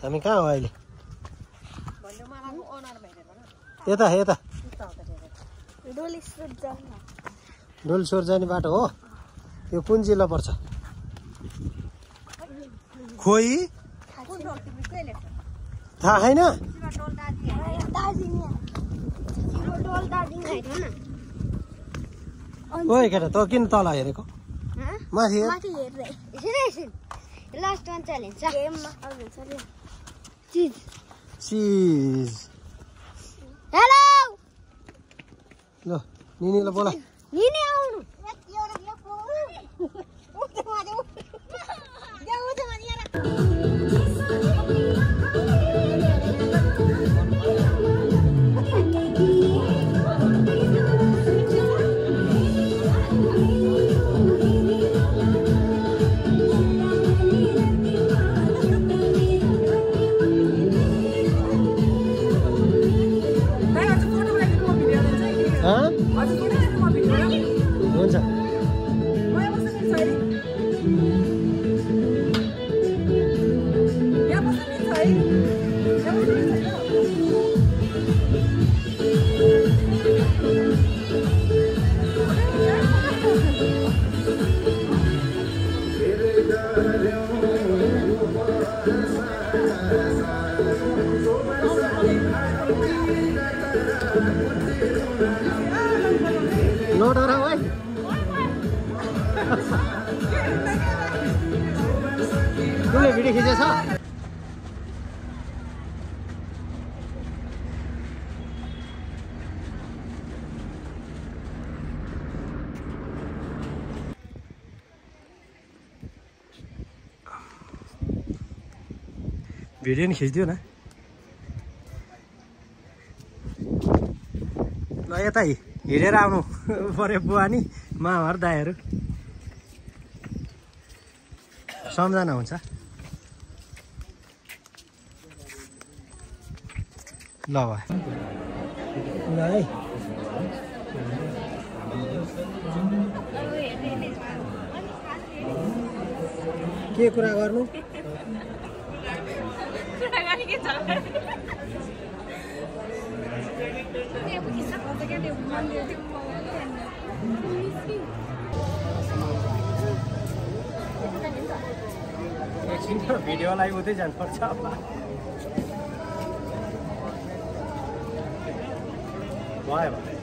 हामी कहाँ हो अहिले यता यता डोलस्वर जाने बाटो हो यो कुन जिल्ला पर्छ खोइ थाहा छैन ओए केटा तँ किन तल हेरेको माथि लास्ट वान च्यालेन्ज चिज हेलो ल निनीलाई बोला निनी आउनु हुन्छ नडर है कुनले भिडियो खिचेछ भिडियो नि खिचिदियो न ल यता हिँडेर आउनु पर्यो बुवा नि मामाहरू दाइहरू सम्झना हुन्छ ल भाइ ल है के कुरा गर्नु एकछिन भिडियोलाई उतै जानुपर्छ भयो